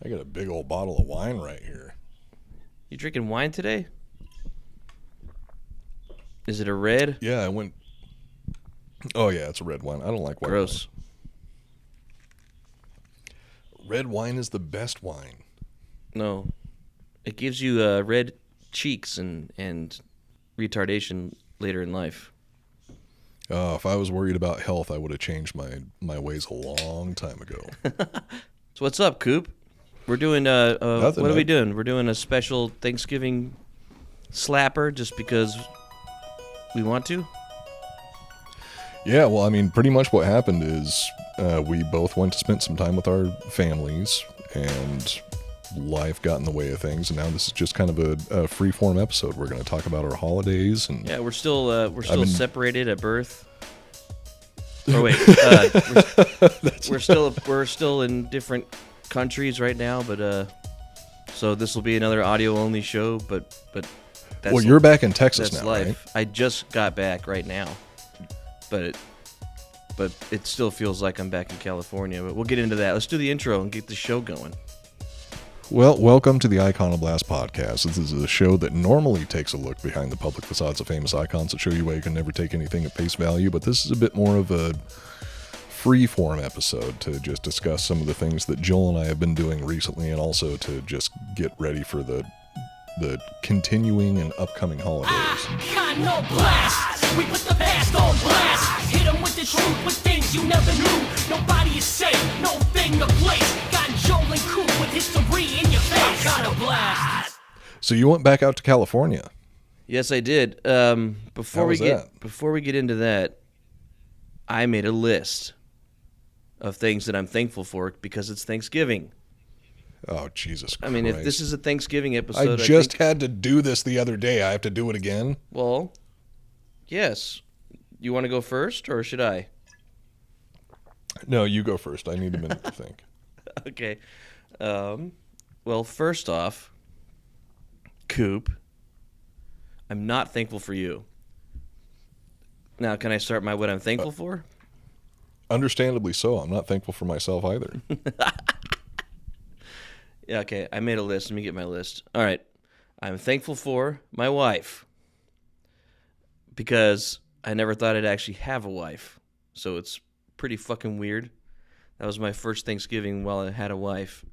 I got a big old bottle of wine right here. You drinking wine today? Is it a red? Yeah, I went. Oh yeah, it's a red wine. I don't like white Gross. wine. Red wine is the best wine. No. It gives you red cheeks and retardation later in life. If I was worried about health, I would have changed my ways a long time ago. So what's up, Coop? We're doing what are we Nothing. doing? We're doing a special Thanksgiving slapper just because we want to. Yeah, well, I mean, pretty much what happened is we both went to spend some time with our families, and life got in the way of things. And now this is just kind of a free-form episode. We're going to talk about our holidays, and Yeah, we're still separated at birth. Oh wait, we're still in different countries right now, but so this will be another audio only show. But that's well, you're back in Texas that's now, life. right? I just got back right now, but it still feels like I'm back in California. But we'll get into that. Let's do the intro and get the show going. Well, welcome to the Iconoblast podcast. This is a show that normally takes a look behind the public facades of famous icons that show you why you can never take anything at face value, but this is a bit more of a free-form episode to just discuss some of the things that Joel and I have been doing recently, and also to just get ready for the continuing and upcoming holidays. Iconoblast, we put the past on blast. Hit 'em with the truth, with things you never knew. Nobody is safe, no thing to place. Got Joel and Coop with history in your face. Iconoblast. So you went back out to California. Yes, I did. Before How was that? before we get into that, I made a list of things that I'm thankful for because it's Thanksgiving. Oh, Jesus Christ. I mean, if this is a Thanksgiving I episode, just had to do this the other day. I have to do it again? well, yes. You want to go first, or should I? No, you go first. I need a minute to think. Okay. Well, first off, Coop, I'm not thankful for you. Now, can I start my what I'm thankful for? Understandably so. I'm not thankful for myself either. Yeah, okay. I made a list. Let me get my list. All right. I'm thankful for my wife because I never thought I'd actually have a wife. So it's pretty fucking weird. That was my first Thanksgiving while I had a wife.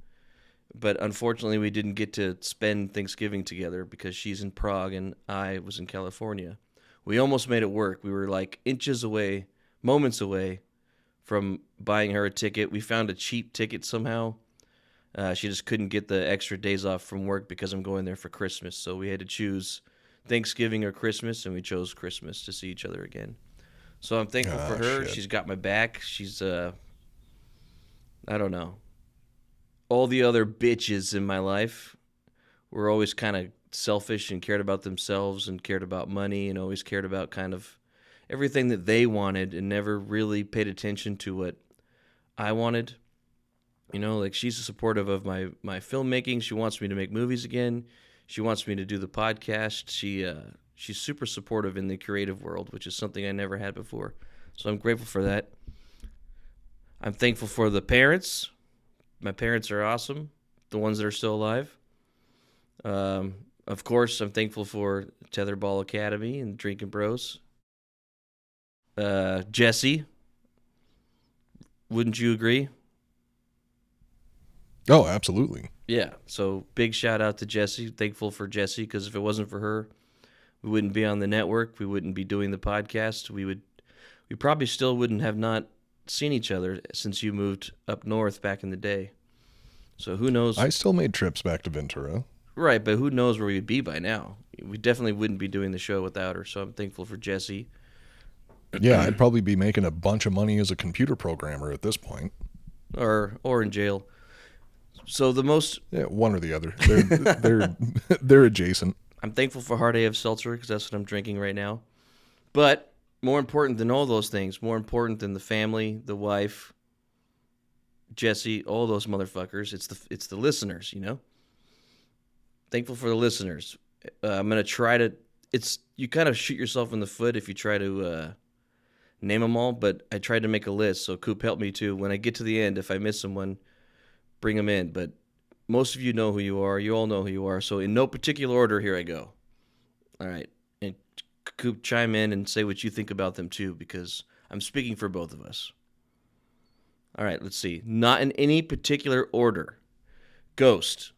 But unfortunately, we didn't get to spend Thanksgiving together because she's in Prague and I was in California. We almost made it work. We were like inches away, moments away from buying her a ticket. We found a cheap ticket somehow. She just couldn't get the extra days off from work because I'm going there for Christmas. So we had to choose Thanksgiving or Christmas, and we chose Christmas to see each other again. So I'm thankful for her. Shit. She's got my back. She's, I don't know. All the other bitches in my life were always kind of selfish and cared about themselves and cared about money and always cared about kind of everything that they wanted and never really paid attention to what I wanted. You know, like she's supportive of my filmmaking. She wants me to make movies again. She wants me to do the podcast. She's super supportive in the creative world, which is something I never had before. So I'm grateful for that. I'm thankful for the parents. My parents are awesome, the ones that are still alive. Of course, I'm thankful for Tetherball Academy and Drinking Bros. Jesse, wouldn't you agree? Oh, absolutely. Yeah, so big shout out to Jessie. Thankful for Jessie because if it wasn't for her, we wouldn't be on the network. We wouldn't be doing the podcast. We probably still wouldn't have not seen each other since you moved up north back in the day. So who knows? I still made trips back to Ventura. Right, but who knows where we'd be by now? We definitely wouldn't be doing the show without her. So I'm thankful for Jessie. Yeah, I'd probably be making a bunch of money as a computer programmer at this point. Or in jail. So the most Yeah, one or the other. They're adjacent. I'm thankful for Hard AF Seltzer because that's what I'm drinking right now. But more important than all those things, more important than the family, the wife, Jesse, all those motherfuckers, it's the listeners, you know? Thankful for the listeners. I'm going to try to you kind of shoot yourself in the foot if you try to name them all, but I tried to make a list, so Coop helped me too. When I get to the end, if I miss someone, bring them in. But most of you know who you are. You all know who you are. So in no particular order, here I go. All right. And Coop, chime in and say what you think about them too, because I'm speaking for both of us. All right, let's see. Not in any particular order. Ghost,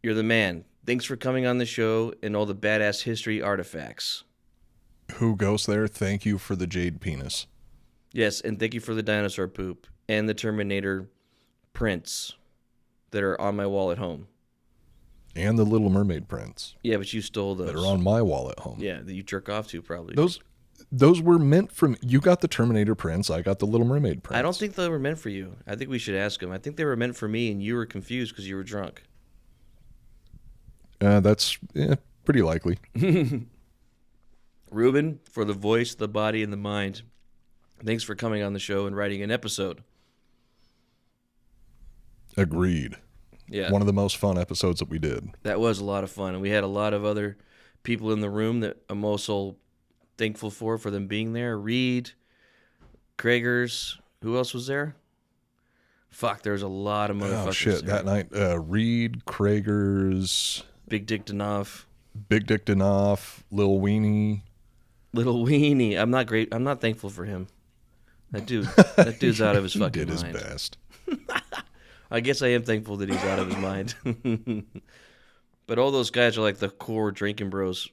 you're the man. Thanks for coming on the show and all the badass history artifacts. Who goes there? Thank you for the jade penis. Yes, and thank you for the dinosaur poop and the Terminator prints that are on my wall at home. And the Little Mermaid prints. Yeah, but you stole those. That are on my wall at home. Yeah, that you jerk off to probably. Those were meant for me. You got the Terminator prints. I got the Little Mermaid prints. I don't think they were meant for you. I think we should ask him. I think they were meant for me, and you were confused because you were drunk. That's pretty likely. Rueben, for the voice, the body, and the mind, thanks for coming on the show and writing an episode. Agreed. Yeah. One of the most fun episodes that we did. That was a lot of fun, and we had a lot of other people in the room that I'm also thankful for them being there. Reed, Kragers, who else was there? Fuck, there's a lot of motherfuckers. Oh, shit. There. That night, Reed, Kragers, Big Dick Danoff, Lil Weenie. Little Weenie. I'm not thankful for him. That dude's out of his fucking mind. He did his best. I guess I am thankful that he's out of his mind. But all those guys are like the core Drinking Bros,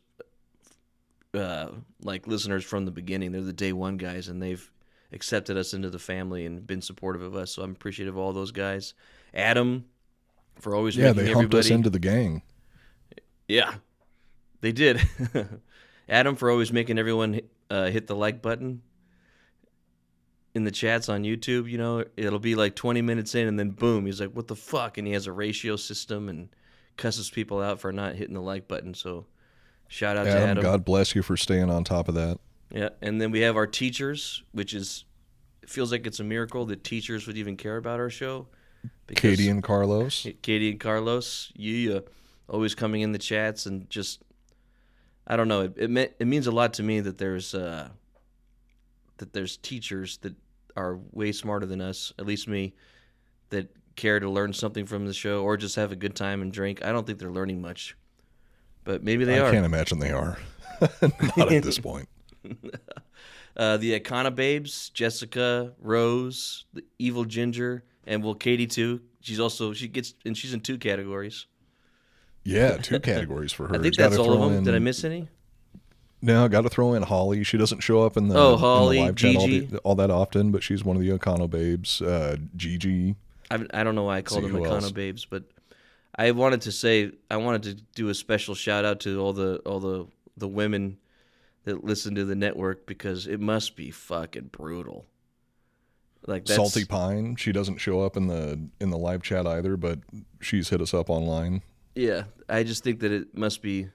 like listeners from the beginning. They're the day one guys, and they've accepted us into the family and been supportive of us. So I'm appreciative of all those guys. Adam, for always making everybody. Yeah, they humped us into the gang. Yeah, they did. Adam, for always making everyone hit the like button in the chats on YouTube. You know, it'll be like 20 minutes in, and then boom, he's like, what the fuck? And he has a ratio system and cusses people out for not hitting the like button. So shout out to Adam. God bless you for staying on top of that. Yeah, and then we have our teachers, which it feels like it's a miracle that teachers would even care about our show. Katie and Carlos. You always coming in the chats and just, I don't know, it means a lot to me that there's teachers that are way smarter than us, at least me, that care to learn something from the show or just have a good time and drink. I don't think they're learning much, but maybe they are. I can't imagine they are. Not at this point. The Iconobabes, Jessica, Rose, the Evil Ginger, and Katie too. She's in 2 categories. Yeah, 2 categories for her. I think that's all of them. Did I miss any? No, got to throw in Holly. She doesn't show up in the, Holly, in the live chat Gigi. all that often, but she's one of the Iconobabes. Gigi. I don't know why I called them Iconobabes, but I wanted to do a special shout out to all the women that listen to the network, because it must be fucking brutal. Like Salty Pine, she doesn't show up in the live chat either, but she's hit us up online. Yeah, I just think that it must be,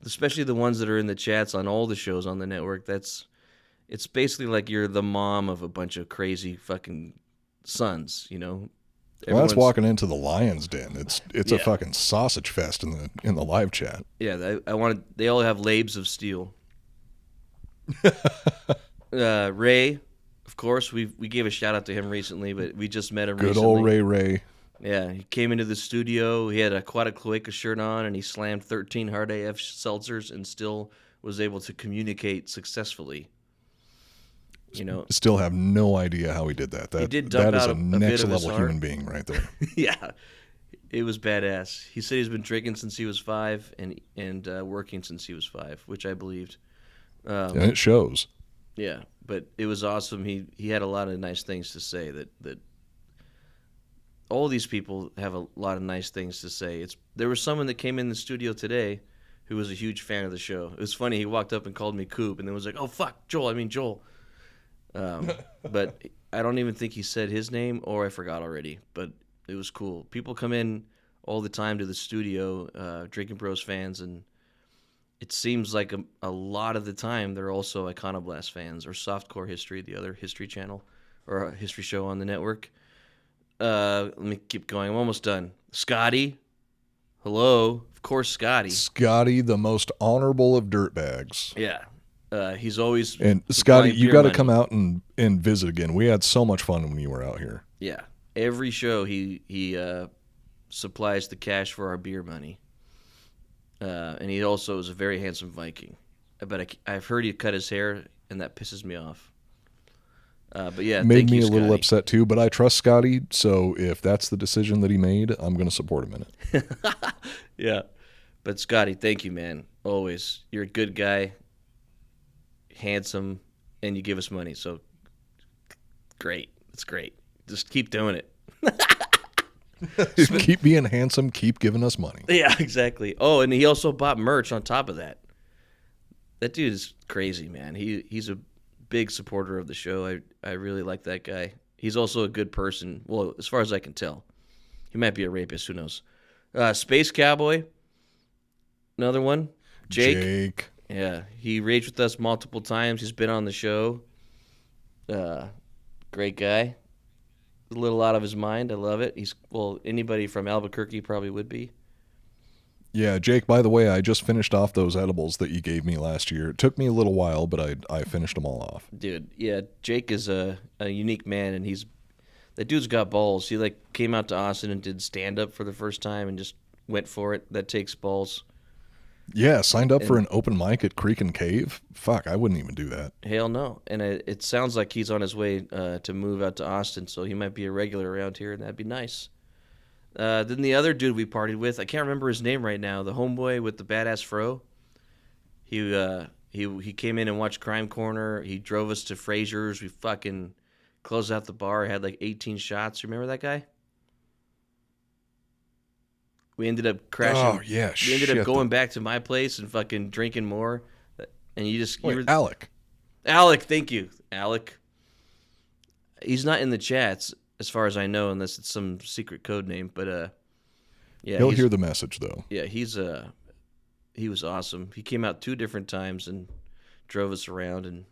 especially the ones that are in the chats on all the shows on the network. It's basically like you're the mom of a bunch of crazy fucking sons, you know. Well, that's walking into the lion's den. It's a fucking sausage fest in the live chat. Yeah, they all have labes of steel. Ray, of course, we gave a shout out to him recently, but we just met him recently. Good old Ray. Yeah, he came into the studio. He had a Aquatic Cloaca shirt on, and he slammed 13 hard AF seltzers and still was able to communicate successfully. You know, still have no idea how he did that. He did dump that is out a a bit next of his level heart. human being right there. Yeah, it was badass. He said he's been drinking since he was 5 and working since he was 5, which I believed. And it shows. Yeah, but it was awesome. He had a lot of nice things to say. That all these people have a lot of nice things to say. There was someone that came in the studio today who was a huge fan of the show. It was funny. He walked up and called me Coop, and then was like, "Oh fuck, Joel. I mean Joel." But I don't even think he said his name, or I forgot already. But it was cool. People come in all the time to the studio, Drinking Bros fans, and it seems like a lot of the time they're also Iconoblast fans or Softcore History, the other history channel or a history show on the network. Let me keep going. I'm almost done. Scotty. Hello. Of course, Scotty. Scotty, the most honorable of dirtbags. Yeah. He's always... And Scotty, you got to come out out and visit again. We had so much fun when you were out here. Yeah. Every show he supplies the cash for our beer money. And he also is a very handsome Viking. But I've heard he cut his hair, and that pisses me off. But yeah, Made thank me you, a little Scotty. upset too, but I trust Scotty, so if that's the decision that he made, I'm going to support him in it. Yeah. But Scotty, thank you, man. Always. You're a good guy, handsome, and you give us money. So great. It's great. Just keep doing it. Keep being handsome, keep giving us money. Yeah, exactly. Oh, and he also bought merch on top of that. That dude is crazy, man. He's a big supporter of the show. I really like that guy. He's also a good person. Well, as far as I can tell. He might be a rapist. Who knows? Space Cowboy. Another one. Jake. Yeah, he raged with us multiple times. He's been on the show. Great guy. A little out of his mind. I love it. Anybody from Albuquerque probably would be. Yeah, Jake, by the way, I just finished off those edibles that you gave me last year. It took me a little while, but I finished them all off. Dude, yeah, Jake is a unique man, and that dude's got balls. He came out to Austin and did stand up for the first time and just went for it. That takes balls. Yeah, signed up for an open mic at Creek and Cave. Fuck, I wouldn't even do that. Hell no. And it sounds like he's on his way to move out to Austin, so he might be a regular around here, and that'd be nice. Then the other dude we partied with, I can't remember his name right now, the homeboy with the badass fro. He came in and watched Crime Corner. He drove us to Frazier's. We fucking closed out the bar. Had 18 shots. Remember that guy? We ended up crashing. Oh, yeah, We ended up going back to my place and fucking drinking more. And Alec. Alec, thank you. Alec. He's not in the chats, as far as I know, unless it's some secret code name. But yeah, He'll hear the message though. Yeah, he was awesome. He came out 2 different times and drove us around, and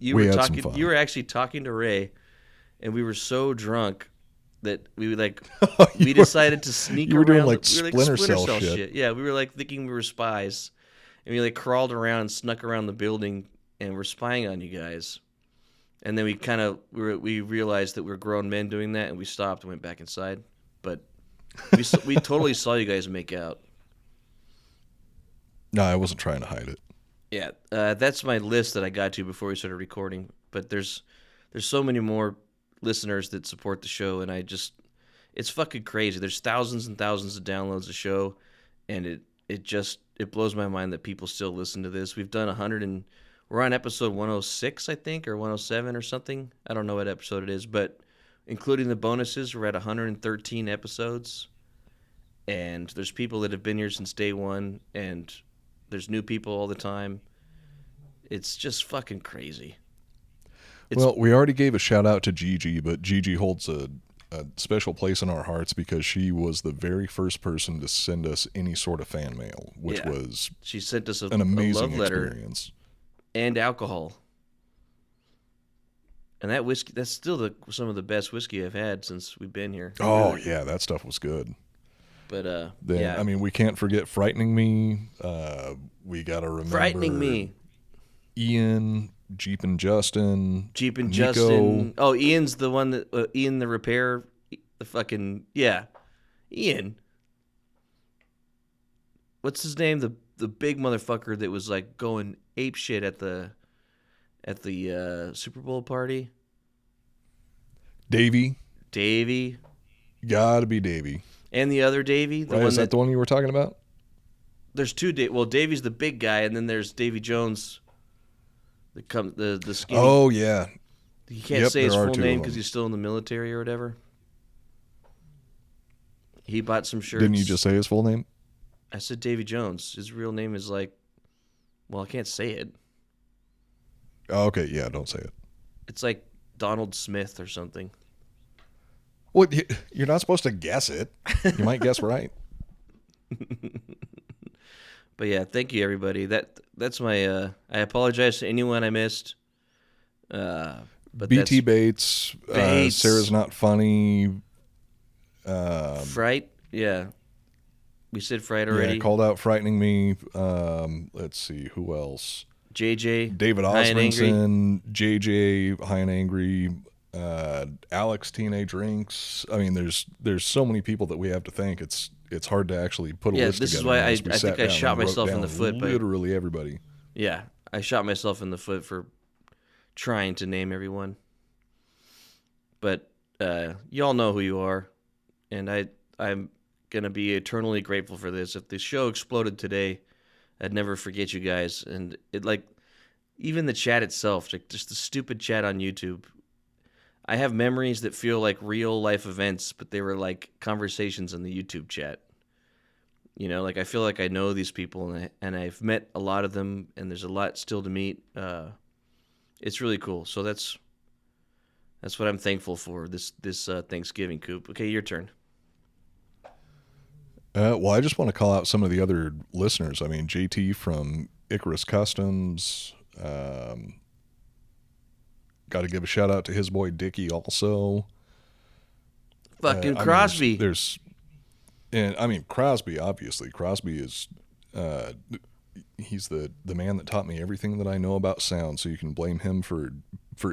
you were actually talking to Ray, and we were so drunk that we we decided to sneak you were around. doing Splinter Cell shit. Yeah, we were thinking we were spies, and we crawled around and snuck around the building, and we're spying on you guys. And then we realized that we were grown men doing that, and we stopped and went back inside. But we totally saw you guys make out. No, I wasn't trying to hide it. Yeah, that's my list that I got to before we started recording. But there's so many more listeners that support the show, and it's fucking crazy. There's thousands and thousands of downloads of the show, and it blows my mind that people still listen to this. We've done we're on episode 106, I think, or 107 or something. I don't know what episode it is, but including the bonuses, we're at 113 episodes. And there's people that have been here since day one, and there's new people all the time. It's just fucking crazy. Well, we already gave a shout out to Gigi, but Gigi holds a special place in our hearts because she was the very first person to send us any sort of fan mail, which was she sent us an amazing love letter experience. And alcohol. And that whiskey, that's still some of the best whiskey I've had since we've been here. Oh, really? Yeah, that stuff was good. But, yeah. I mean, we can't forget Frightening Me. We got to remember Frightening Me. Ian, Jeep and Justin. Nico. Justin. Oh, Ian's the one that, Ian the repair, the fucking, yeah. Ian. What's his name? The big motherfucker that was going ape shit at the Super Bowl party. Davey. Gotta be Davey. And the other Davey. Is that the one you were talking about? There's 2 Well, Davey's the big guy, and then there's Davy Jones. The skinny. Oh, yeah. He can't say his full name because he's still in the military or whatever. He bought some shirts. Didn't you just say his full name? I said Davy Jones. His real name is well, I can't say it. Oh, okay, yeah, don't say it. It's like Donald Smith or something. Well, you're not supposed to guess it. You might guess right. But yeah, thank you everybody. That's my. I apologize to anyone I missed. But BT Bates. Sarah's not funny. Fright. Yeah. We said Fright already. Yeah, called out Frightening Me. Let's see, who else? JJ. David Osmondson. JJ, High and Angry. Alex Teenage Rinks. I mean, there's so many people that we have to thank. It's hard to actually put a list this together. is why unless we I sat think I down shot and wrote myself in down the foot by literally everybody. Yeah, I shot myself in the foot for trying to name everyone. But you all know who you are, and I'm gonna be eternally grateful for this. If the show exploded today, I'd never forget you guys. And it even the chat itself, like just the stupid chat on YouTube. I have memories that feel like real life events, but they were like conversations in the YouTube chat. You know, like I feel like I know these people, and I've met a lot of them, and there's a lot still to meet. It's really cool. So that's what I'm thankful for this Thanksgiving, Coop. Okay, your turn. Well, I just want to call out some of the other listeners. I mean, JT from Icarus Customs. Got to give a shout out to his boy Dickie also. Fucking Crosby. And I mean Crosby. Obviously, Crosby is he's the man that taught me everything that I know about sound. So you can blame him for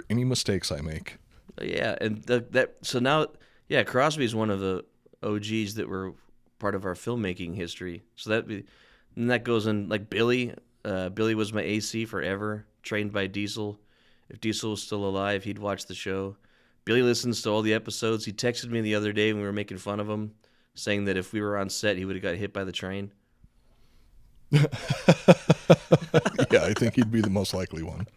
any mistakes I make. Yeah, and Crosby is one of the OGs that were part of our filmmaking history. So that goes in like Billy. Billy was my AC forever, trained by Diesel. If Diesel was still alive, he'd watch the show. Billy listens to all the episodes. He texted me the other day when we were making fun of him, saying that if we were on set, he would have got hit by the train. Yeah, I think he'd be the most likely one.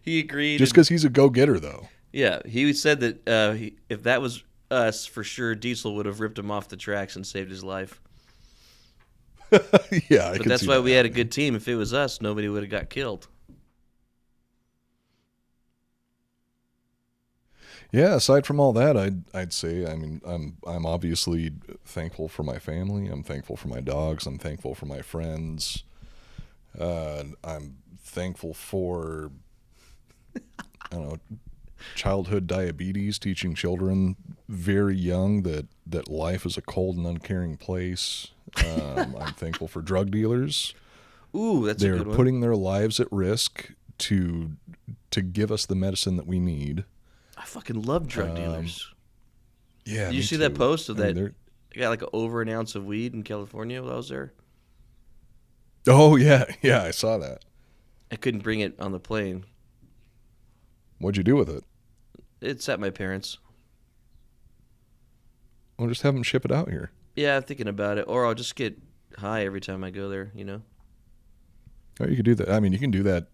He agreed. Just because he's a go-getter, though. Yeah, he said that if that was us, for sure, Diesel would have ripped him off the tracks and saved his life. Yeah, but that's why we had a good team. If it was us, nobody would have got killed. Yeah, aside from all that, I'd say, I mean, I'm obviously thankful for my family. I'm thankful for my dogs. I'm thankful for my friends. I'm thankful for, I don't know, childhood diabetes, teaching children very young that life is a cold and uncaring place. I'm thankful for drug dealers. Ooh, that's a good one. They're putting their lives at risk to give us the medicine that we need. I fucking love drug dealers. Yeah, Did you see too. that post of I mean, that? I got like over an ounce of weed in California while I was there. Oh yeah, I saw that. I couldn't bring it on the plane. What'd you do with it? It's at my parents'. Well, just have them ship it out here. Yeah, I'm thinking about it. Or I'll just get high every time I go there, you know? Oh, you could do that. I mean, you can do that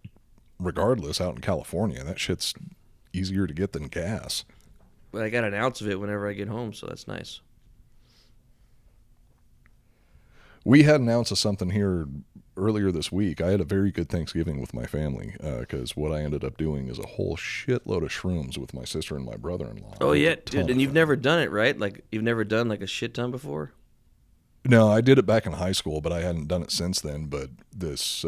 regardless out in California. That shit's easier to get than gas. But I got an ounce of it whenever I get home, so that's nice. We had an ounce of something here earlier this week. I had a very good Thanksgiving with my family because what I ended up doing is a whole shitload of shrooms with my sister and my brother-in-law. Oh, yeah, dude. And you've never done it, right? Like, you've never done like a shit ton before? No, I did it back in high school, but I hadn't done it since then. But this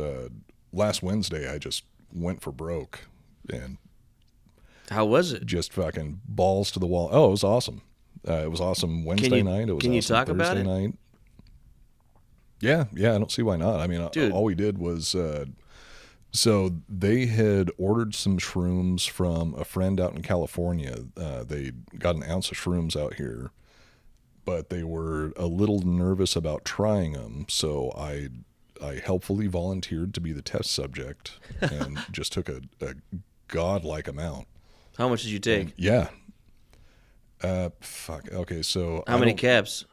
last Wednesday, I just went for broke and how was it? just fucking balls to the wall. Oh, it was awesome. It was awesome Wednesday night. It was can you awesome talk Thursday about it? night. Yeah, I don't see why not. I mean, Dude. all we did was, so they had ordered some shrooms from a friend out in California. They got an ounce of shrooms out here, but they were a little nervous about trying them. So I helpfully volunteered to be the test subject and just took a godlike amount. How much did you take? And, yeah. Fuck. Okay, so How many caps?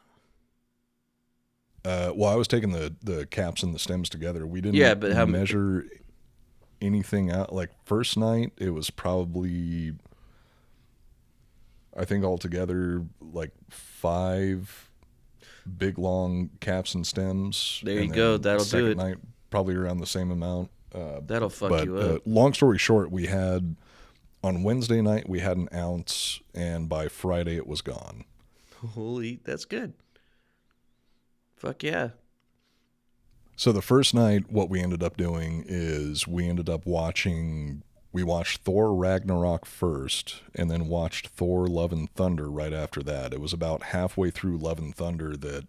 Well, I was taking the caps and the stems together. We didn't measure anything out. Like first night, it was probably, I think altogether, like 5 big long caps and stems. There you go. That'll do it. Second night, probably around the same amount. That'll fuck you up. Long story short, on Wednesday night, we had an ounce, and by Friday, it was gone. Holy, that's good. Fuck yeah. So the first night, what we ended up doing is we watched Thor Ragnarok first, and then watched Thor Love and Thunder right after that. It was about halfway through Love and Thunder that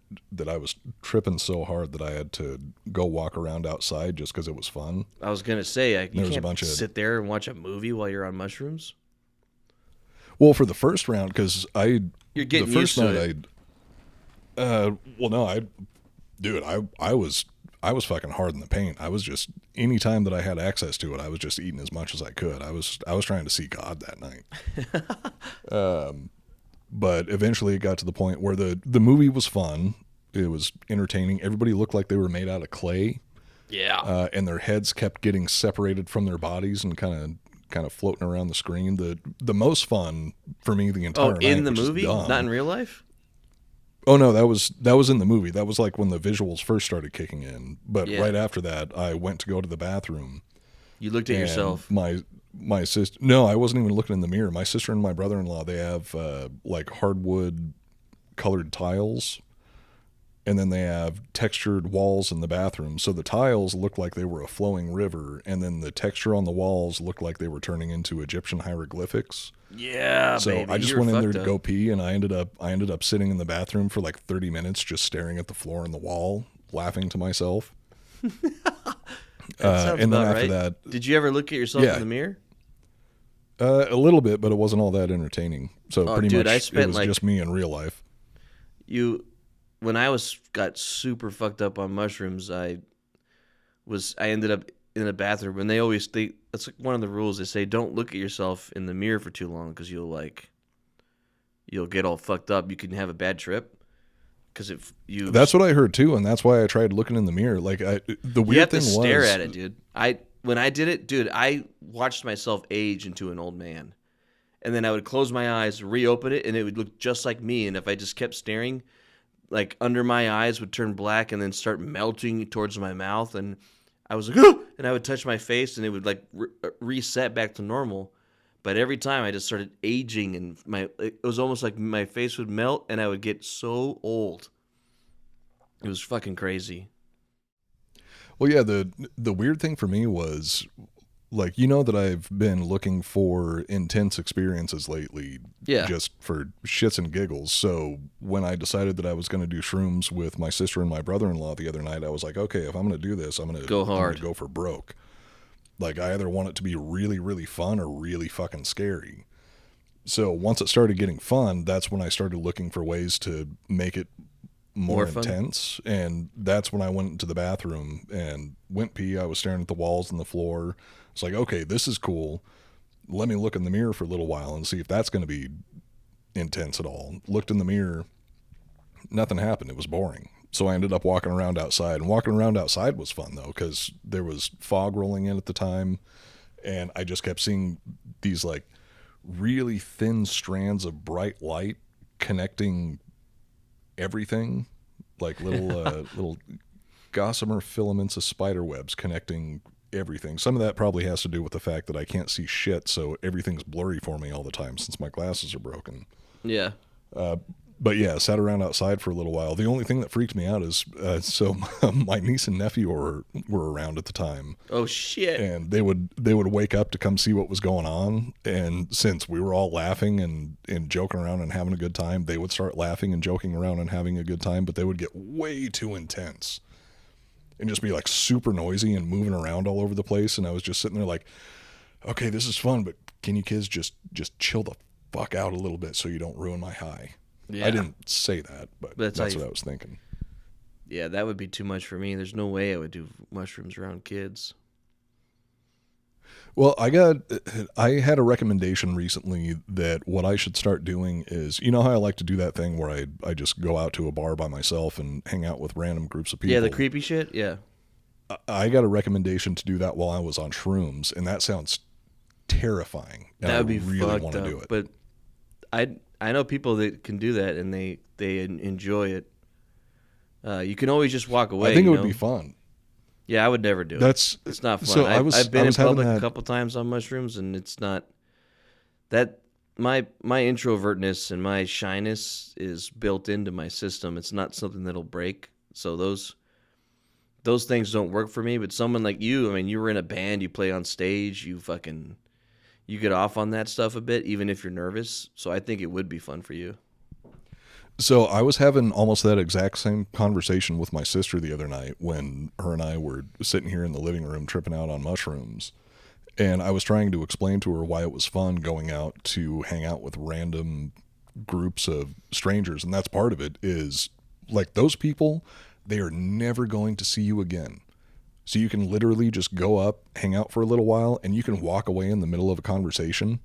I was tripping so hard that I had to go walk around outside just because it was fun. I was going to say, you can't a bunch of sit there and watch a movie while you're on mushrooms. Well, for the first round, because You're getting the first used to night I was fucking hard in the paint. I was just, any time that I had access to it, I was just eating as much as I could. I was trying to see God that night. But eventually it got to the point where the movie was fun. It was entertaining. Everybody looked like they were made out of clay. Yeah. And their heads kept getting separated from their bodies and kind of floating around the screen. The most fun for me the entire night. In the which is movie, dumb. not in real life. Oh no, that was in the movie. That was like when the visuals first started kicking in. But Yeah. right after that, I went to go to the bathroom. You looked at yourself. My sister. No, I wasn't even looking in the mirror. My sister and my brother-in-law, they have like hardwood colored tiles, and then they have textured walls in the bathroom. So the tiles looked like they were a flowing river, and then the texture on the walls looked like they were turning into Egyptian hieroglyphics. Yeah, So baby. I just You were went in there fucked to up. go pee, and I ended up sitting in the bathroom for like 30 minutes, just staring at the floor and the wall, laughing to myself. That sounds and then about after right. that, Did you ever look at yourself Yeah. in the mirror? a little bit, but it wasn't all that entertaining. So pretty dude, much I it spent, was like- just me in real life. When I got super fucked up on mushrooms, I ended up in a bathroom, and that's like one of the rules. They say don't look at yourself in the mirror for too long because you'll get all fucked up. You can have a bad trip because if you That's what I heard too, and that's why I tried looking in the mirror. Like the you weird have thing to was, stare at it, dude. When I did it, dude, I watched myself age into an old man, and then I would close my eyes, reopen it, and it would look just like me. And if I just kept staring, like under my eyes would turn black and then start melting towards my mouth, and I was like, "Ah!" And I would touch my face, and it would like reset back to normal. But every time I just started aging, and it was almost like my face would melt, and I would get so old. It was fucking crazy. Well, yeah, the weird thing for me was, like, that I've been looking for intense experiences lately, Yeah. just for shits and giggles. So when I decided that I was going to do shrooms with my sister and my brother-in-law the other night, I was like, okay, if I'm going to do this, I'm going to Go hard. go for broke. Like, I either want it to be really, really fun or really fucking scary. So once it started getting fun, that's when I started looking for ways to make it more fun? intense. And that's when I went into the bathroom and went pee. I was staring at the walls and the floor. It's like, okay, this is cool. Let me look in the mirror for a little while and see if that's going to be intense at all. Looked in the mirror. Nothing happened. It was boring. So I ended up walking around outside. And walking around outside was fun, though, because there was fog rolling in at the time. And I just kept seeing these, like, really thin strands of bright light connecting everything, like little gossamer filaments of spider webs connecting everything. Some of that probably has to do with the fact that I can't see shit, so everything's blurry for me all the time since my glasses are broken. Yeah. But yeah, sat around outside for a little while. The only thing that freaked me out is so my niece and nephew were around at the time. Oh shit. And they would wake up to come see what was going on. And since we were all laughing and joking around and having a good time, they would start laughing and joking around and having a good time, but they would get way too intense and just be like super noisy and moving around all over the place. And I was just sitting there like, okay, this is fun, but can you kids just chill the fuck out a little bit so you don't ruin my high? Yeah. I didn't say that, but That's that's how what I was thinking. Yeah, that would be too much for me. There's no way I would do mushrooms around kids. Well, I had a recommendation recently that what I should start doing is, you know how I like to do that thing where I just go out to a bar by myself and hang out with random groups of people. Yeah, the creepy shit? Yeah. I got a recommendation to do that while I was on shrooms, and that sounds terrifying. And That would be I really fucked want up. to do it. But I know people that can do that, and they enjoy it. You can always just walk away. I think it you would know? be fun. Yeah, I would never do it. It's not fun. So I've been in was having public that, a couple times on mushrooms, and it's not that my introvertness and my shyness is built into my system. It's not something that'll break. So those things don't work for me. But someone like you, I mean, you were in a band, you play on stage, you get off on that stuff a bit, even if you're nervous. So I think it would be fun for you. So I was having almost that exact same conversation with my sister the other night when her and I were sitting here in the living room tripping out on mushrooms. And I was trying to explain to her why it was fun going out to hang out with random groups of strangers. And that's part of it is like those people, they are never going to see you again. So you can literally just go up, hang out for a little while, and you can walk away in the middle of a conversation.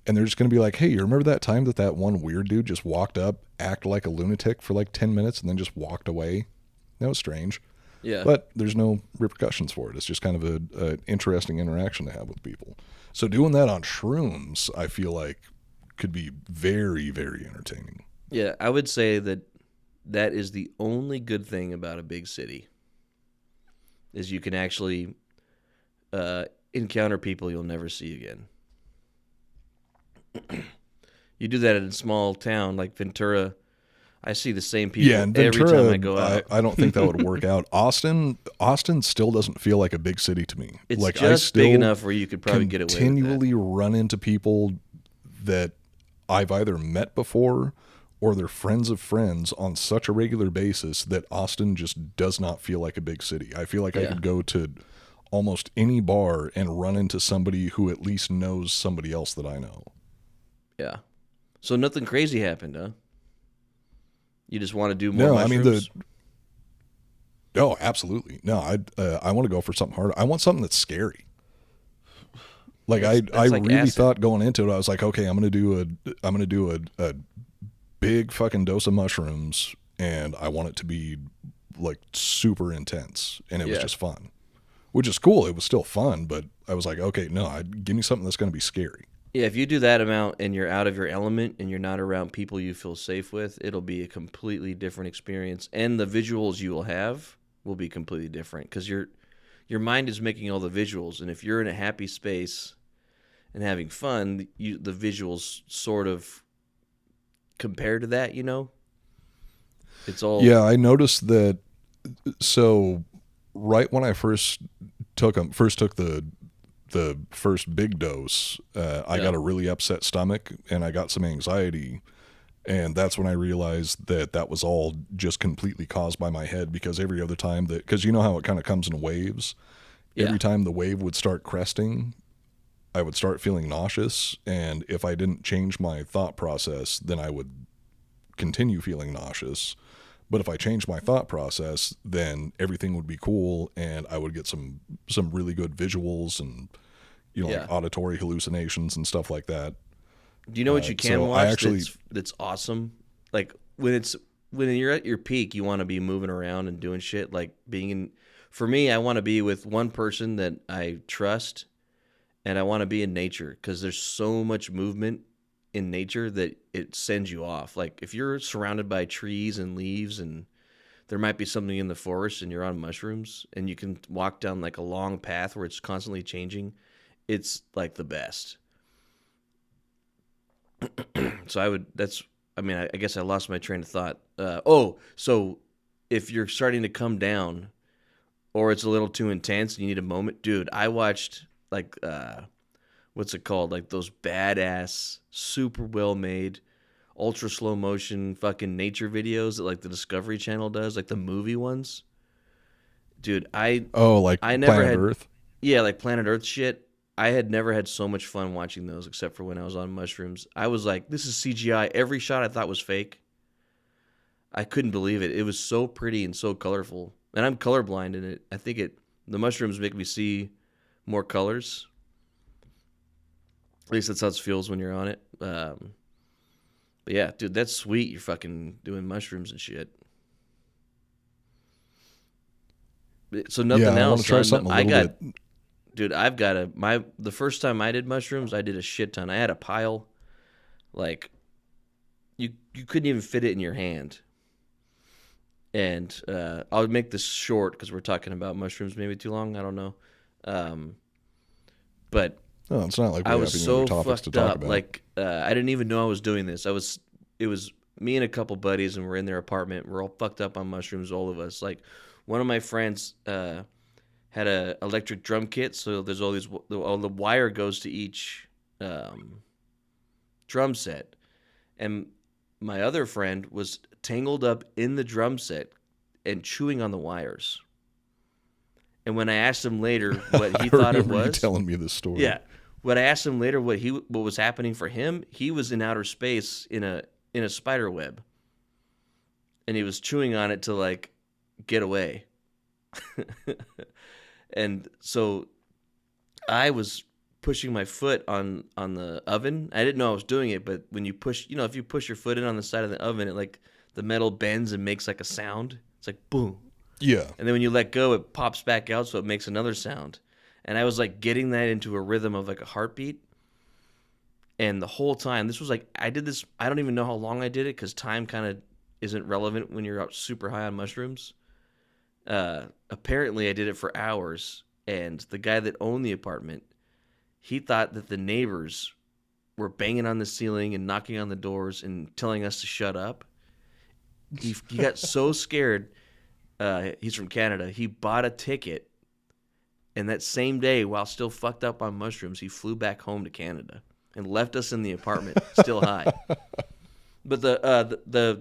And they're just going to be like, hey, you remember that time that one weird dude just walked up, acted like a lunatic for like 10 minutes, and then just walked away? That was strange. Yeah. But there's no repercussions for it. It's just kind of an interesting interaction to have with people. So doing that on shrooms, I feel like could be very, very entertaining. Yeah, I would say that is the only good thing about a big city is you can actually encounter people you'll never see again. You do that in a small town like Ventura, I see the same people every time I go out. I don't think that would work out. Austin still doesn't feel like a big city to me. It's like, just big enough where you could probably get away with that. Continually run into people that I've either met before or they're friends of friends on such a regular basis that Austin just does not feel like a big city. I feel like I could go to almost any bar and run into somebody who at least knows somebody else that I know. Yeah. So nothing crazy happened, huh? You just want to do more mushrooms? No, absolutely. No, I want to go for something hard. I want something that's scary. Like I like really acid. Thought going into it, I was like, okay, I'm gonna do a big fucking dose of mushrooms, and I want it to be like super intense, and it was just fun, which is cool. It was still fun, but I was like, okay, no, give me something that's gonna be scary. Yeah, if you do that amount and you're out of your element and you're not around people you feel safe with, it'll be a completely different experience, and the visuals you will have will be completely different because your mind is making all the visuals, and if you're in a happy space and having fun, the visuals sort of compare to that, you know? It's all... Yeah, I noticed that. So right when I first took the first big dose, I got a really upset stomach and I got some anxiety. And that's when I realized that was all just completely caused by my head, because every other time because you know how it kind of comes in waves. Yeah. Every time the wave would start cresting, I would start feeling nauseous. And if I didn't change my thought process, then I would continue feeling nauseous. But if I changed my thought process, then everything would be cool, and I would get some really good visuals and, like auditory hallucinations and stuff like that. Do you know what you can watch that's awesome? Like when you're at your peak, you want to be moving around and doing shit. Like for me, I want to be with one person that I trust, and I want to be in nature because there's so much movement in nature that it sends you off. Like if you're surrounded by trees and leaves and there might be something in the forest and you're on mushrooms and you can walk down like a long path where it's constantly changing, it's like the best. So I guess I lost my train of thought. So if you're starting to come down or it's a little too intense and you need a moment, dude, I watched like, what's it called? Like those badass, super well made, ultra slow motion fucking nature videos that like the Discovery Channel does, like the movie ones. Dude, I never Planet Earth? Yeah, like Planet Earth shit. I had never had so much fun watching those except for when I was on mushrooms. I was like, this is CGI. Every shot I thought was fake. I couldn't believe it. It was so pretty and so colorful. And I'm colorblind in it. I think the mushrooms make me see more colors. At least that's how it feels when you're on it. But yeah, dude, that's sweet. You're fucking doing mushrooms and shit. So nothing else. I want to try something a little bit. Dude, the first time I did mushrooms, I did a shit ton. I had a pile, like, you couldn't even fit it in your hand. And I'll make this short because we're talking about mushrooms maybe too long. I don't know. But no, it's not like I was so fucked up. Like, I didn't even know I was doing this. It was me and a couple buddies, and we're in their apartment. We're all fucked up on mushrooms, all of us. Like, one of my friends had a electric drum kit, so there's all the wire goes to each drum set, and my other friend was tangled up in the drum set and chewing on the wires, And when I asked him later what he thought it remember you was, telling me this story. yeah. When I asked him later what was happening for him, he was in outer space in a spider web, and he was chewing on it to like get away. And so I was pushing my foot on the oven. I didn't know I was doing it, but when you push, if you push your foot in on the side of the oven, it like the metal bends and makes like a sound. It's like boom. Yeah. And then when you let go, it pops back out, so it makes another sound. And I was like getting that into a rhythm of like a heartbeat. And the whole time, this was like, I did this, I don't even know how long I did it because time kind of isn't relevant when you're out super high on mushrooms. Apparently, I did it for hours. And the guy that owned the apartment, he thought that the neighbors were banging on the ceiling and knocking on the doors and telling us to shut up. He got so scared. He's from Canada. He bought a ticket. And that same day, while still fucked up on mushrooms, he flew back home to Canada and left us in the apartment, still high. But that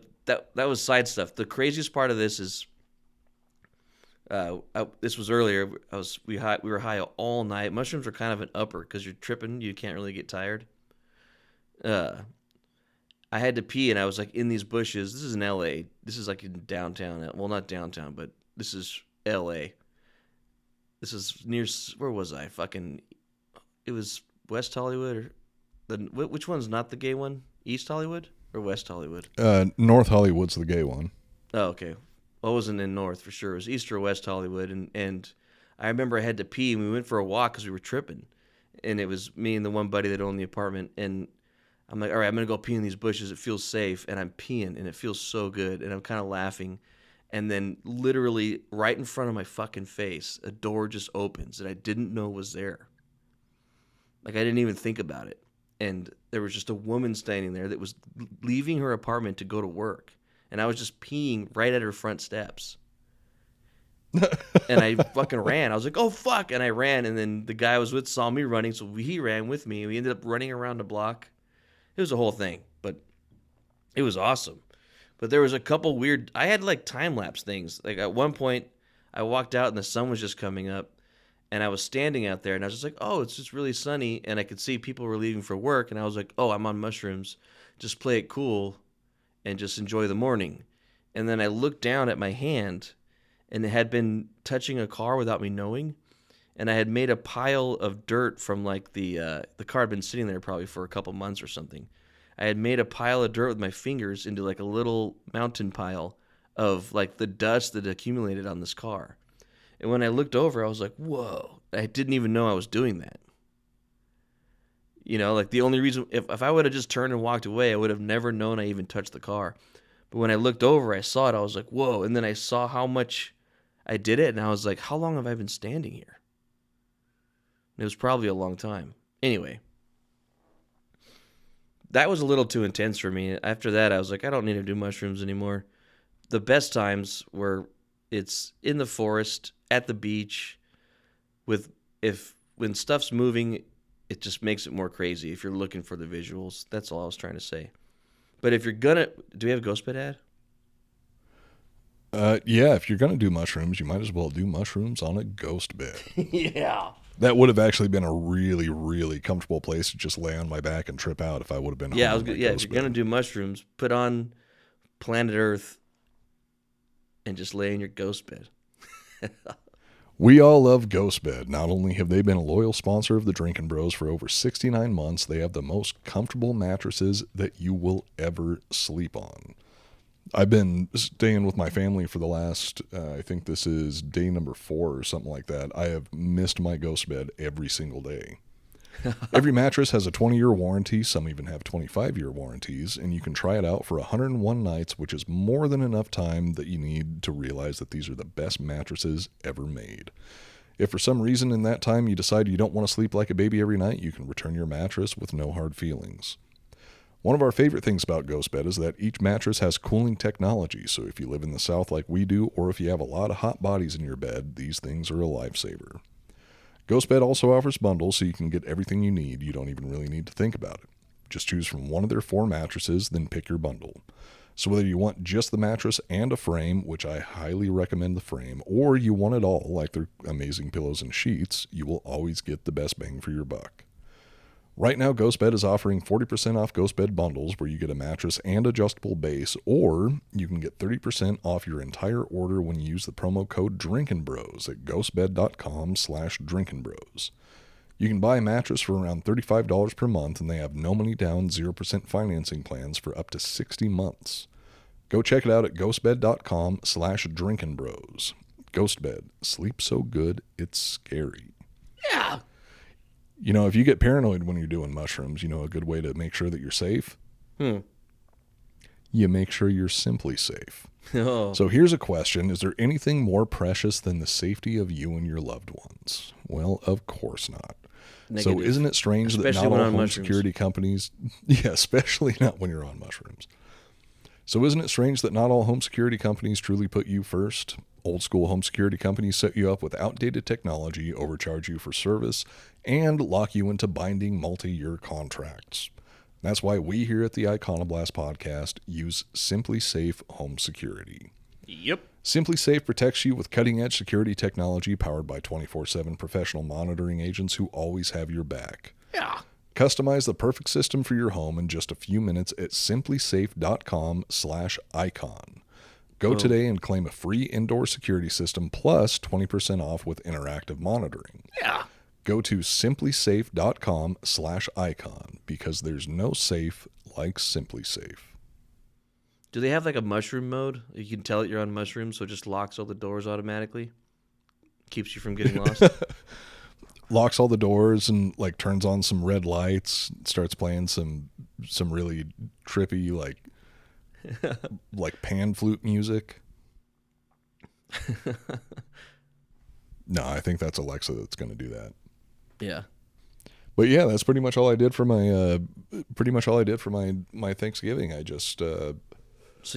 was side stuff. The craziest part of this is, this was earlier. We were high all night. Mushrooms are kind of an upper because you're tripping. You can't really get tired. I had to pee, and I was like in these bushes. This is in L.A. This is like in downtown. Well, not downtown, but this is L.A. This is near, where was I? It was West Hollywood. Which one's not the gay one? East Hollywood or West Hollywood? North Hollywood's the gay one. Oh, okay. Well, I wasn't in North for sure. It was East or West Hollywood. And I remember I had to pee, and we went for a walk because we were tripping. And it was me and the one buddy that owned the apartment. And I'm like, all right, I'm going to go pee in these bushes. It feels safe. And I'm peeing, and it feels so good. And I'm kind of laughing. And then literally right in front of my fucking face, a door just opens that I didn't know was there. Like, I didn't even think about it. And there was just a woman standing there that was leaving her apartment to go to work. And I was just peeing right at her front steps. And I fucking ran. I was like, oh, fuck. And I ran. And then the guy I was with saw me running, so he ran with me. We ended up running around the block. It was a whole thing, but it was awesome. But there was a couple weird, I had like time-lapse things. Like at one point, I walked out and the sun was just coming up. And I was standing out there and I was just like, oh, it's just really sunny. And I could see people were leaving for work. And I was like, oh, I'm on mushrooms. Just play it cool and just enjoy the morning. And then I looked down at my hand and it had been touching a car without me knowing. And I had made a pile of dirt from like the car had been sitting there probably for a couple months or something. I had made a pile of dirt with my fingers into like a little mountain pile of like the dust that accumulated on this car. And when I looked over, I was like, whoa, I didn't even know I was doing that. Like the only reason, if I would have just turned and walked away, I would have never known I even touched the car. But when I looked over, I saw it, I was like, whoa. And then I saw how much I did it, and I was like, how long have I been standing here? And it was probably a long time. Anyway, that was a little too intense for me. After that, I was like, I don't need to do mushrooms anymore. The best times were it's in the forest, at the beach, when stuff's moving, it just makes it more crazy if you're looking for the visuals. That's all I was trying to say. But if you're gonna, do we have a ghost bed ad? Yeah, if you're gonna do mushrooms, you might as well do mushrooms on a ghost bed. Yeah. That would have actually been a really, really comfortable place to just lay on my back and trip out if I would have been. Yeah, if you're gonna do mushrooms, put on Planet Earth and just lay in your ghost bed. We all love Ghost Bed. Not only have they been a loyal sponsor of the Drinkin' Bros for over 69 months, they have the most comfortable mattresses that you will ever sleep on. I've been staying with my family for the last, I think this is day number 4 or something like that. I have missed my Ghost Bed every single day. Every mattress has a 20-year warranty. Some even have 25-year warranties, and you can try it out for 101 nights, which is more than enough time that you need to realize that these are the best mattresses ever made. If for some reason in that time you decide you don't want to sleep like a baby every night, you can return your mattress with no hard feelings. One of our favorite things about Ghost Bed is that each mattress has cooling technology, so if you live in the South like we do, or if you have a lot of hot bodies in your bed, these things are a lifesaver. Ghost Bed also offers bundles so you can get everything you need. You don't even really need to think about it. Just choose from one of their 4 mattresses, then pick your bundle. So whether you want just the mattress and a frame, which I highly recommend the frame, or you want it all, like their amazing pillows and sheets, you will always get the best bang for your buck. Right now, GhostBed is offering 40% off GhostBed bundles where you get a mattress and adjustable base, or you can get 30% off your entire order when you use the promo code DrinkinBros at ghostbed.com/drinkinbros. You can buy a mattress for around $35 per month, and they have no money down, 0% financing plans for up to 60 months. Go check it out at ghostbed.com/drinkinbros. GhostBed. Sleep so good, it's scary. Yeah. You know, if you get paranoid when you're doing mushrooms, you know a good way to make sure that you're safe? You make sure you're simply safe. Oh. So here's a question. Is there anything more precious than the safety of you and your loved ones? Well, of course not. Negative. So isn't it strange Especially that not when all on home mushrooms. security companies... Yeah, especially not when you're on mushrooms. So isn't it strange that not all home security companies truly put you first? Old school home security companies set you up with outdated technology, overcharge you for service, and lock you into binding multi-year contracts. That's why we here at the Iconoblast podcast use Simply Safe Home Security. Yep. Simply Safe protects you with cutting-edge security technology powered by 24/7 professional monitoring agents who always have your back. Yeah. Customize the perfect system for your home in just a few minutes at simplysafe.com/icon. Go today and claim a free indoor security system plus 20% off with interactive monitoring. Yeah. Go to simplysafe.com/icon because there's no safe like Simply Safe. Do they have like a mushroom mode? You can tell that you're on mushrooms, so it just locks all the doors automatically? Keeps you from getting lost? Locks all the doors and like turns on some red lights, starts playing some really trippy like pan flute music. No, I think that's Alexa that's going to do that. Yeah. But yeah, that's pretty much all I did for my my Thanksgiving. I just So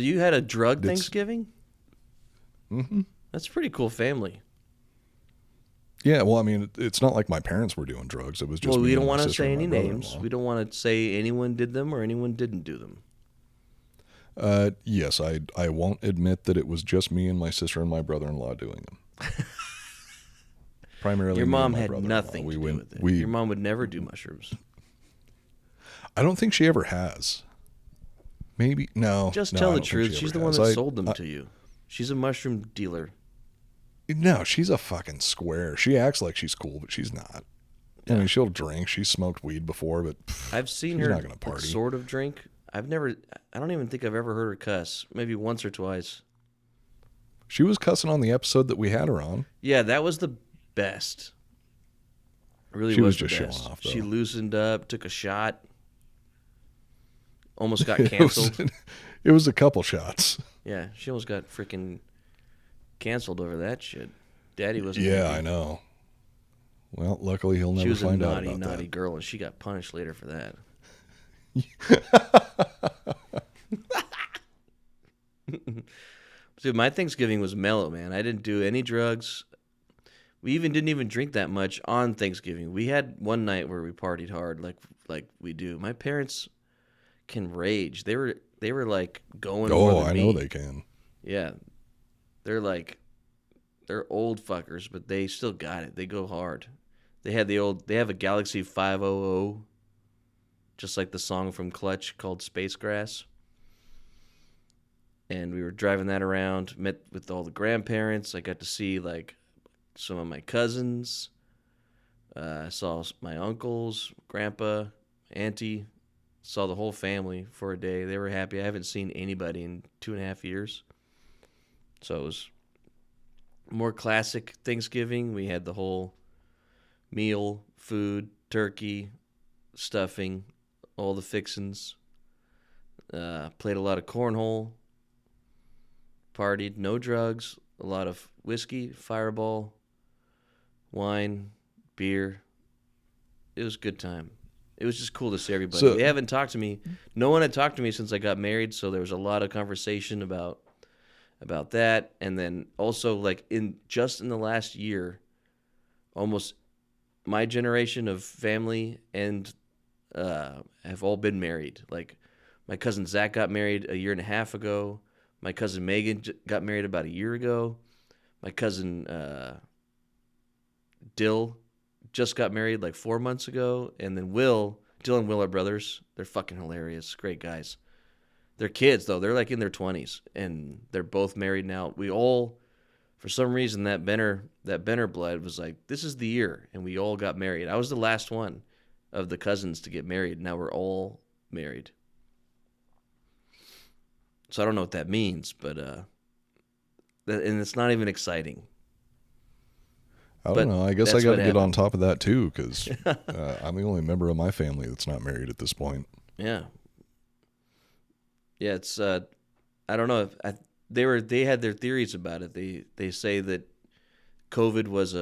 you had a drug Thanksgiving? Mm-hmm. That's a pretty cool family. Yeah, well, I mean, it's not like my parents were doing drugs. It was just Well, me we and don't my want to sister say and my any names. brother-in-law. We don't want to say anyone did them or anyone didn't do them. Yes, I won't admit that it was just me and my sister and my brother-in-law doing them. Primarily, Your me and mom my had brother-in-law. nothing to do with it. Your mom would never do mushrooms. I don't think she ever has. Maybe no. Just no, tell I the don't think truth. she She's ever the one has. that sold them to you. She's a mushroom dealer. No, she's a fucking square. She acts like she's cool, but she's not. I mean, she'll drink. She's smoked weed before, but I've seen she's her not gonna party. sort of drink. I don't even think I've ever heard her cuss. Maybe once or twice. She was cussing on the episode that we had her on. Yeah, that was the best. It really She was was the just best. showing off, though. She loosened up, took a shot, almost got It was- canceled. It was a couple shots. Yeah, she almost got freaking canceled over that shit. Daddy wasn't Yeah, happy. I know. Well, luckily he'll She never was a find out naughty, about naughty that. girl, and she got punished later for that. Dude, my Thanksgiving was mellow, man. I didn't do any drugs. We didn't even drink that much on Thanksgiving. We had one night where we partied hard, like we do. My parents can rage. They were like going. more Oh, than I me. know they can. Yeah, they're old fuckers, but they still got it. They go hard. They have a Galaxy 500, just like the song from Clutch called Space Grass. And we were driving that around, met with all the grandparents. I got to see like some of my cousins. I saw my uncles, grandpa, auntie. Saw the whole family for a day. They were happy. I haven't seen anybody in 2.5 years. So it was more classic Thanksgiving. We had the whole meal, food, turkey, stuffing, all the fixins. Played a lot of cornhole. Partied, no drugs, a lot of whiskey, Fireball, wine, beer. It was a good time. It was just cool to see everybody. So- They haven't talked to me. No one had talked to me since I got married, so there was a lot of conversation about that. And then also, like, in the last year, almost my generation of family and have all been married. Like, My cousin Zach got married a year and a half ago. My cousin Megan got married about a year ago. My cousin Dill just got married like 4 months ago. And then Dill and Will are brothers. They're fucking hilarious. Great guys. They're kids, though. They're like in their 20s. And they're both married now. We all, for some reason, that Benner blood was like, this is the year. And we all got married. I was the last one of the cousins to get married. Now we're all married. So I don't know what that means, but and it's not even exciting. I don't know. I guess I got to get on top of that too, because I'm the only member of my family that's not married at this point. Yeah. Yeah, it's I don't know if they had their theories about it. They say that COVID was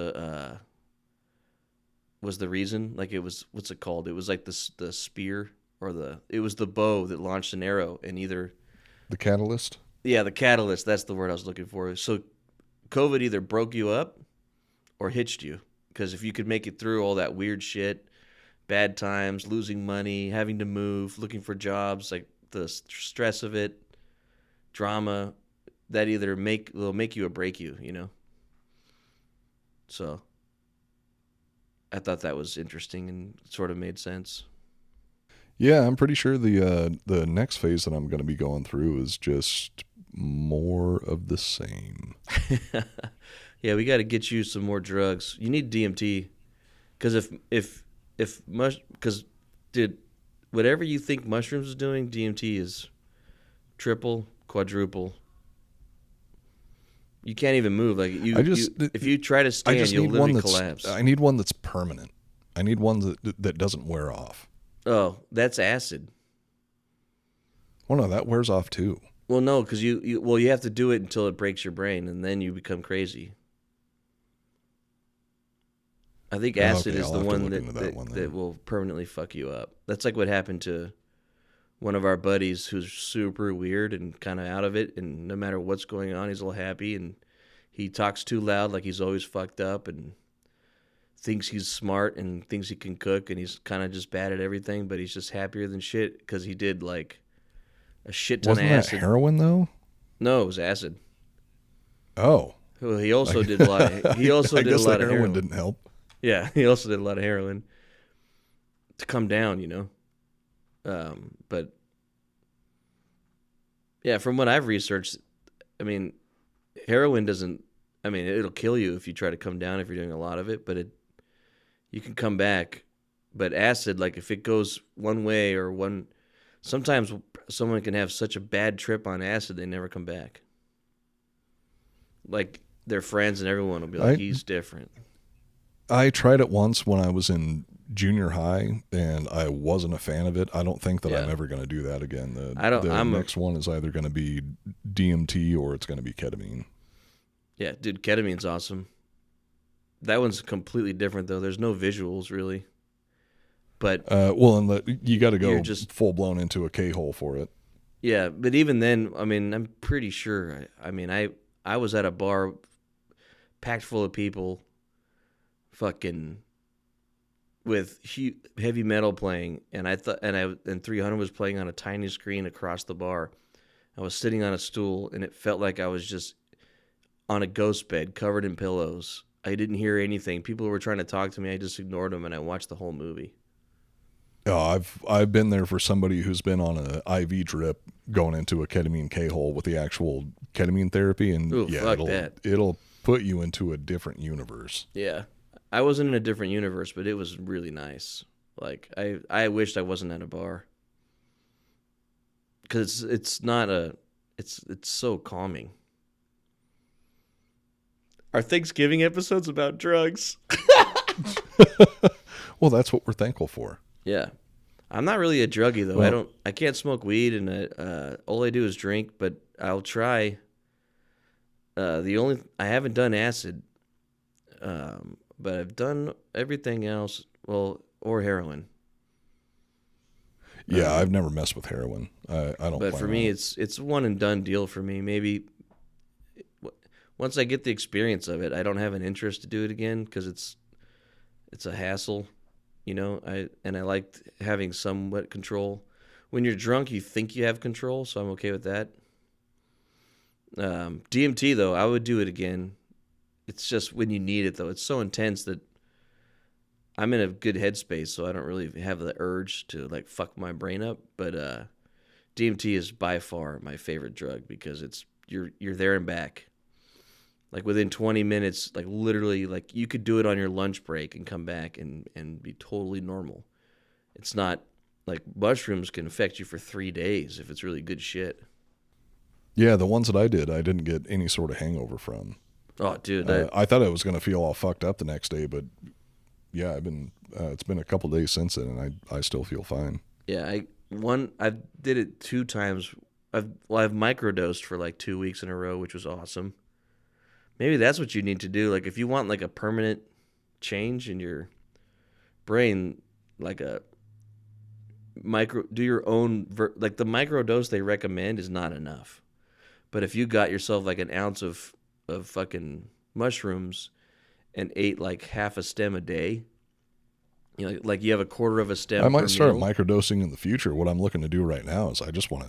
was the reason. Like it was, what's it called? It was like the spear or it was the bow that launched an arrow, and either the catalyst. Yeah, the catalyst. That's the word I was looking for. So COVID either broke you up or hitched you, because if you could make it through all that weird shit, bad times, losing money, having to move, looking for jobs, like the stress of it, drama, that either will make you or break you, you know? So I thought that was interesting and sort of made sense. Yeah, I'm pretty sure the next phase that I'm going to be going through is just more of the same. Yeah, we got to get you some more drugs. You need DMT, because dude, whatever you think mushrooms is doing, DMT is triple, quadruple. You can't even move. Like if you try to stand, you'll literally collapse. I need one that's permanent. I need one that doesn't wear off. Oh, that's acid. Well, no, that wears off too. Well, no, because you have to do it until it breaks your brain, and then you become crazy. I think acid is the one that will permanently fuck you up. That's like what happened to one of our buddies who's super weird and kind of out of it, and no matter what's going on, he's all happy, and he talks too loud like he's always fucked up, and thinks he's smart and thinks he can cook, and he's kind of just bad at everything, but he's just happier than shit because he did like a shit ton of acid. Wasn't that heroin though? No, it was acid. Oh. Well, he also did a lot of heroin. Didn't help. Yeah, he also did a lot of heroin to come down, you know. But yeah, from what I've researched, I mean, heroin doesn't. I mean, it'll kill you if you try to come down if you're doing a lot of it, but you can come back. But acid, like if it goes one way sometimes someone can have such a bad trip on acid they never come back. Like their friends and everyone will be like, he's different. I tried it once when I was in junior high, and I wasn't a fan of it. I don't think that I'm ever going to do that again. The next one is either going to be DMT or it's going to be ketamine. Yeah, dude, ketamine's awesome. That one's completely different, though. There's no visuals, really. But you got to go just full blown into a K-hole for it. Yeah, but even then, I mean, I'm pretty sure. I was at a bar packed full of people, fucking with heavy metal playing, and 300 was playing on a tiny screen across the bar. I was sitting on a stool, and it felt like I was just on a ghost bed covered in pillows. I didn't hear anything. People were trying to talk to me. I just ignored them, and I watched the whole movie. Oh, I've been there for somebody who's been on an IV drip going into a ketamine K-hole with the actual ketamine therapy, and it'll put you into a different universe. Yeah. I wasn't in a different universe, but it was really nice. Like I wished I wasn't at a bar, because it's so calming. Our Thanksgiving episode's about drugs. Well, that's what we're thankful for. Yeah, I'm not really a druggie though. Well, I can't smoke weed, and all I do is drink. But I'll try. I haven't done acid. But I've done everything else, or heroin. Yeah, I've never messed with heroin. I don't. But for me, it's one and done deal for me. Maybe once I get the experience of it, I don't have an interest to do it again because it's a hassle, you know. I liked having somewhat control. when you're drunk, you think you have control, so I'm okay with that. DMT, though, I would do it again. It's just when you need it, though. It's so intense that I'm in a good headspace, so I don't really have the urge to, like, fuck my brain up. But DMT is by far my favorite drug because you're there and back. Like, within 20 minutes, like, literally, like, you could do it on your lunch break and come back and be totally normal. It's not, like, mushrooms can affect you for 3 days if it's really good shit. Yeah, the ones that I did, I didn't get any sort of hangover from. Oh, dude. I thought I was going to feel all fucked up the next day, but yeah, it's been a couple days since then, and I still feel fine. Yeah, I did it 2 times. I've microdosed for like 2 weeks in a row, which was awesome. Maybe that's what you need to do. Like, if you want like a permanent change in your brain, like do your own, like the microdose they recommend is not enough. But if you got yourself like an ounce of fucking mushrooms and ate like half a stem a day, you know, like you have a quarter of a stem. I might start microdosing in the future. What I'm looking to do right now is I just want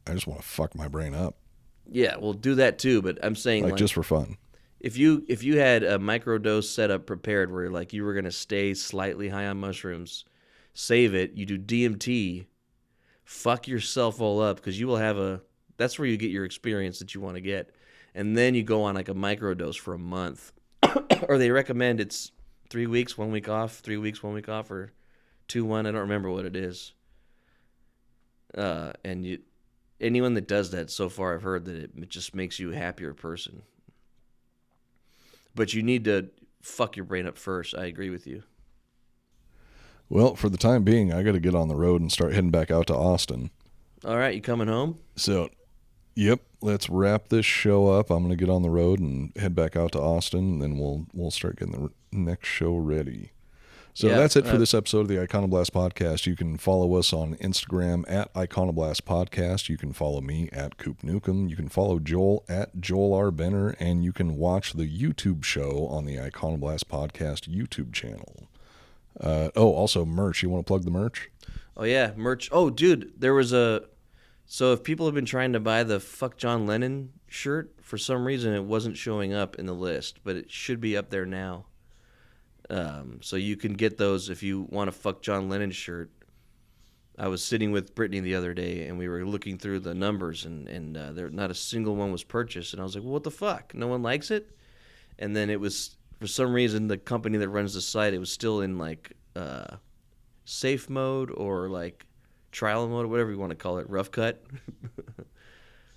to fuck my brain up. Yeah, we'll do that too. But I'm saying like just for fun. If you had a microdose setup prepared where like you were gonna stay slightly high on mushrooms, save it. You do DMT, fuck yourself all up because you will have that's where you get your experience that you want to get. And then you go on like a microdose for a month. Or they recommend it's 3 weeks, 1 week off, 3 weeks, 1 week off, or 2-1. I don't remember what it is. And anyone that does that so far, I've heard that it just makes you a happier person. But you need to fuck your brain up first. I agree with you. Well, for the time being, I got to get on the road and start heading back out to Austin. All right, you coming home? So, yep, let's wrap this show up. I'm going to get on the road and head back out to Austin, and then we'll start getting the next show ready. So that's it for this episode of the Iconoblast Podcast. You can follow us on Instagram at Iconoblast Podcast. You can follow me at Coop Nukem. You can follow Joel at Joel R. Benner, and you can watch the YouTube show on the Iconoblast Podcast YouTube channel. Also merch. You want to plug the merch? Oh, yeah, merch. Oh, dude, there was so if people have been trying to buy the Fuck John Lennon shirt, for some reason it wasn't showing up in the list, but it should be up there now. So you can get those if you want a Fuck John Lennon shirt. I was sitting with Brittany the other day, and we were looking through the numbers, and there not a single one was purchased. And I was like, well, what the fuck? No one likes it? And then it was, for some reason, the company that runs the site, it was still in, like, safe mode or, like, trial mode, whatever you want to call it, rough cut.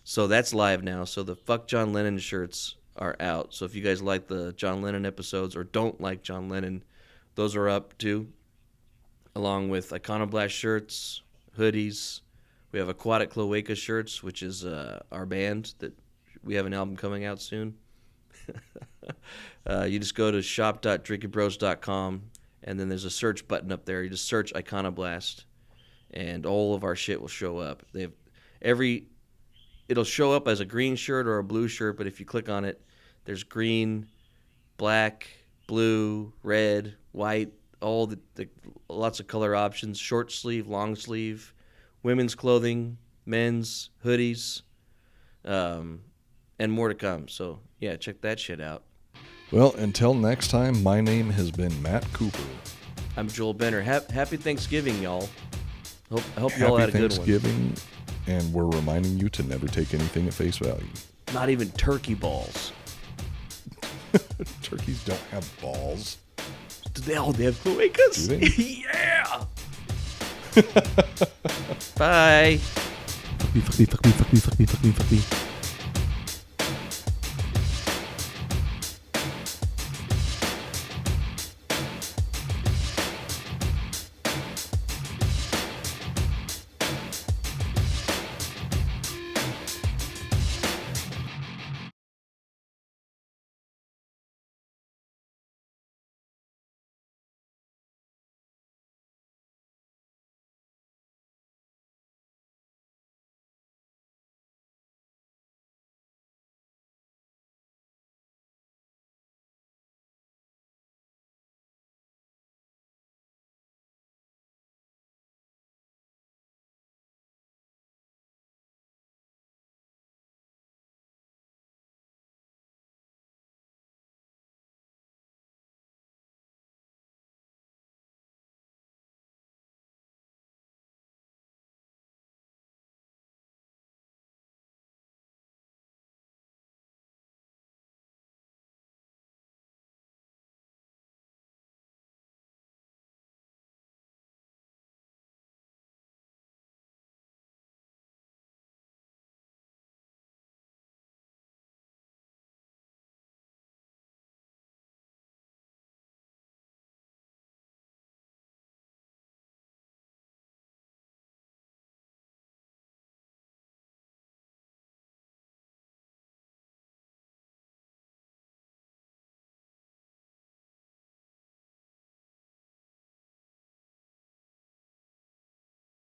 So that's live now. So the Fuck John Lennon shirts are out. So if you guys like the John Lennon episodes or don't like John Lennon, those are up too, along with Iconoblast shirts, hoodies. We have Aquatic Cloaca shirts, which is our band that we have an album coming out soon. You just go to shop.drinkitbros.com, and then there's a search button up there. You just search Iconoblast, and all of our shit will show up. It'll show up as a green shirt or a blue shirt, but if you click on it, there's green, black, blue, red, white, all the lots of color options, short sleeve, long sleeve, women's clothing, men's, hoodies, and more to come. So, yeah, check that shit out. Well, until next time, my name has been Matt Cooper. I'm Joel Benner. Happy Thanksgiving, y'all. I hope you all had a good one. Happy Thanksgiving, and we're reminding you to never take anything at face value. Not even turkey balls. Turkeys don't have balls. They have cloacas? Do they? Yeah! Bye. Fuck me.